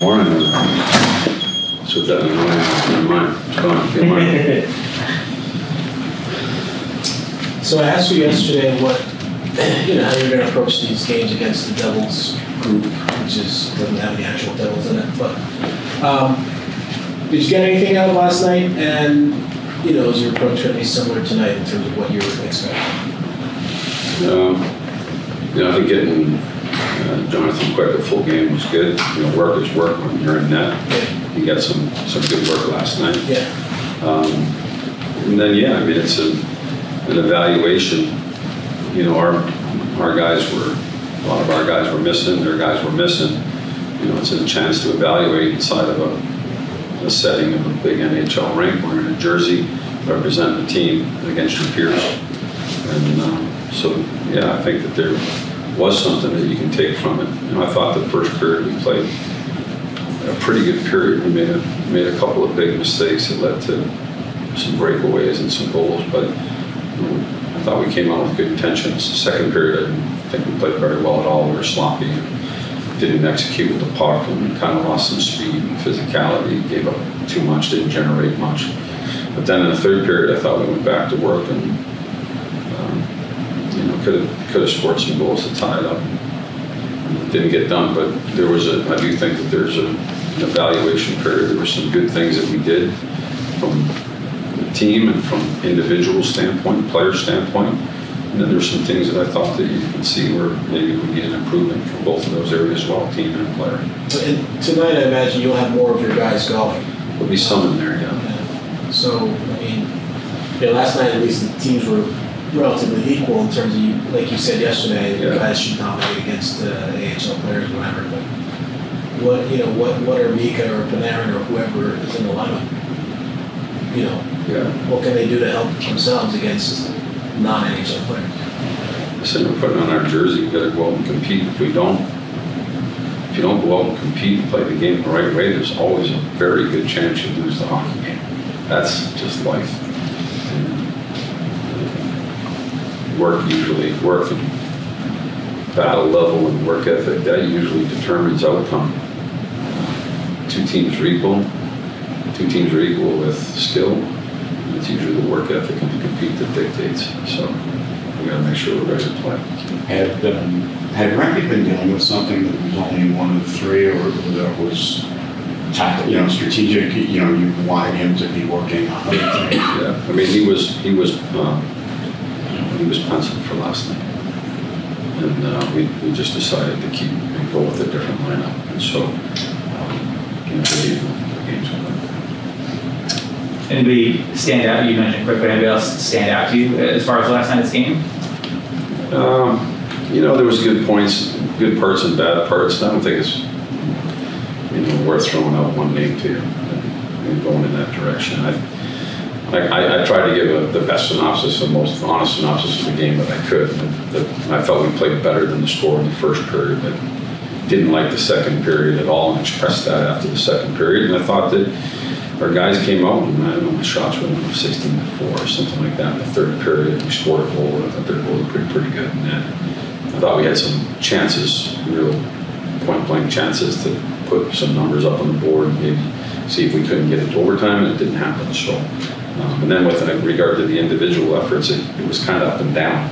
Morning. That's what that is. Never mind. It's gone. Get mine. So I asked you yesterday what, how you're going to approach these games against the Devils group, which doesn't have any actual Devils in it. But did you get anything out of last night? And is your approach going to be similar tonight in terms of what you're expecting? I think getting Jonathan Quick a full game was good. Work is work when you're in net. Yeah. He got some good work last night. Yeah. And then it's an evaluation. Our guys were, a lot of our guys were missing. Their guys were missing. It's a chance to evaluate inside of a setting of a big NHL rink. We're in a jersey, representing the team against your peers. And I think that there was something that you can take from it. I thought the first period we played a pretty good period. We made a couple of big mistakes that led to some breakaways and some goals, but I thought we came out with good intentions. The second period, I didn't think we played very well at all. We were sloppy, didn't execute with the puck, and kind of lost some speed and physicality, gave up too much, didn't generate much. But then in the third period, I thought we went back to work and could have scored some goals to tie it up. Didn't get done, but I do think that there's an evaluation period. There were some good things that we did from the team and from individual standpoint, player standpoint. And then there's some things that I thought that you can see where maybe we need an improvement from both of those areas as well, team and player. And tonight, I imagine you'll have more of your guys going. There'll be some in there, yeah. So, last night at least the teams were relatively equal in terms of, like you said yesterday, the guys should dominate against AHL players, whatever. But what are Mika or Panarin or whoever is in the lineup? What can they do to help themselves against non-NHL players? Listen, we're putting on our jersey. We got to go out and compete. If you don't go out and compete and play the game the right way, there's always a very good chance you lose the hockey game. That's just life. Work and battle level and work ethic, that usually determines outcome. Two teams are equal with skill. It's usually the work ethic and the compete that dictates. So we got to make sure we're ready to play. Had Randy been dealing with something that was only one of the three, or that was strategic? You wanted him to be working on other things. Yeah, he was penciled for last night, and we just decided to keep and go with a different lineup, and so the games went. Anybody stand out? You mentioned quickly. Anybody else stand out to you as far as last night's game? There was good points, good parts and bad parts. I don't think it's worth throwing out one name to you and going in that direction. I tried to give the best synopsis, the most honest synopsis of the game that I could. I felt we played better than the score in the first period, but didn't like the second period at all and expressed that after the second period. And I thought that our guys came out and the shots were 16-4 or something like that in the third period. We scored a goal, and I thought their goal was pretty good. And I thought we had some chances, real point-blank chances to put some numbers up on the board and maybe see if we couldn't get it to overtime, and it didn't happen. So. And then with regard to the individual efforts, it was kind of up and down.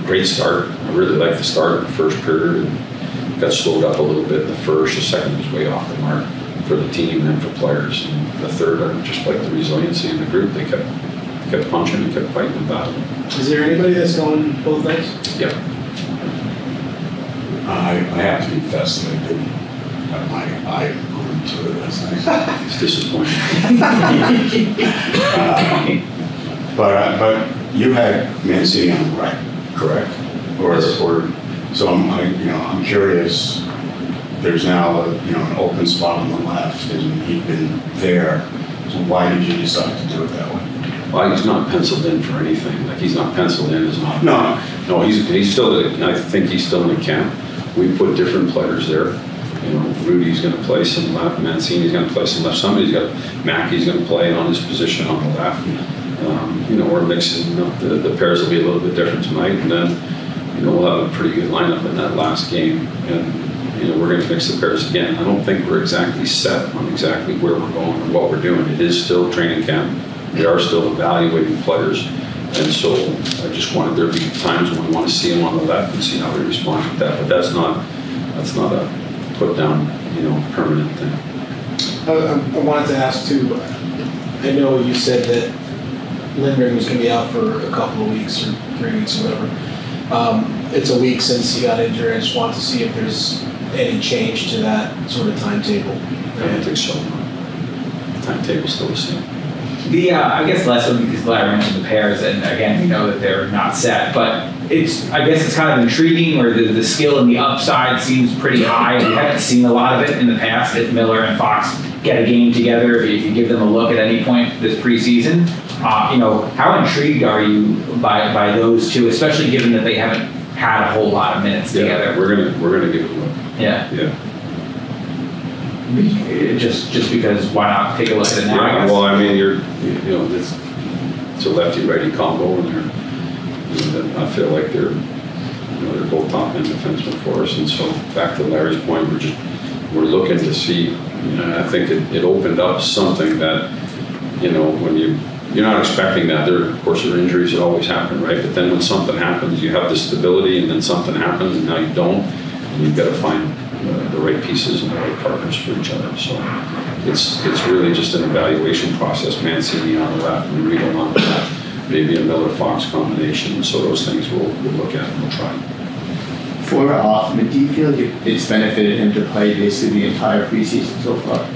Great start. I really liked the start of the first period. And got slowed up a little bit in the first. The second was way off the mark for the team and for players. And the third, I just like the resiliency of the group. They kept punching and kept fighting and battling. Is there anybody that's going both nights? Yeah. I have to confess that I didn't have my eye to it last night. It's disappointing. But you had Mancini on the right, correct? So I'm curious. There's now an open spot on the left, and he'd been there. So why did you decide to do it that way? Well, he's not penciled in for anything. Like, he's not penciled in as not. No, he's still. I think he's still in the camp. We put different players there. Rudy's going to play some left, Mancini's going to play some left, Mackey's going to play on his position on the left. We're mixing up, the pairs will be a little bit different tonight, and then, we'll have a pretty good lineup in that last game. And you know, we're going to mix the pairs again. I don't think we're exactly set on exactly where we're going and what we're doing. It is still training camp. We are still evaluating players. And so I just wanted there to be times when we want to see them on the left and see how they respond to that. But that's not a put down, you know, permanent thing. I wanted to ask too, I know you said that Lindgren was going to be out for a couple of weeks or 3 weeks or whatever. It's a week since he got injured. I just wanted to see if there's any change to that sort of timetable. I don't think so. The timetable's still the same. I guess less so because Larry mentioned the pairs, and again, we know that they're not set, but I guess it's kind of intriguing where the skill and the upside seems pretty high. We haven't seen a lot of it in the past. If Miller and Fox get a game together, if you give them a look at any point this preseason, you know, how intrigued are you by those two, especially given that they haven't had a whole lot of minutes together? We're gonna give it a look. Yeah. Just because why not take a look at it now? Yeah, well, I mean, you know, it's a lefty-righty combo, and I feel like they're both top-end defensemen for us. And so back to Larry's point, we're looking to see. You know, I think it opened up something that, you know, when you're not expecting that. Of course, there are injuries that always happen, right? But then when something happens, you have the stability, and then something happens, and now you don't, and you've got to find the right pieces and the right partners for each other. So it's really just an evaluation process. Mancini on the left and Riedel on the left, maybe a Miller-Fox combination. So those things we'll look at and we'll try. For Hoffman, do you feel like it's benefited him to play basically the entire preseason so far?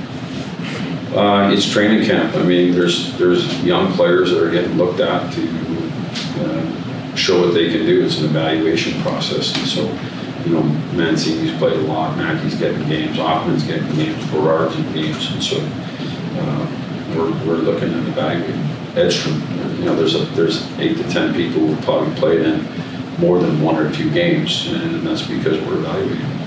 It's training camp. I mean, there's young players that are getting looked at to show what they can do. It's an evaluation process, and so, you know, Mancini's played a lot, Mackey's getting games, Hoffman's getting games, Berard's in games, and so we're looking at evaluating. Edstrom, you know, there's 8 to 10 people who probably played in more than 1 or 2 games, and that's because we're evaluating.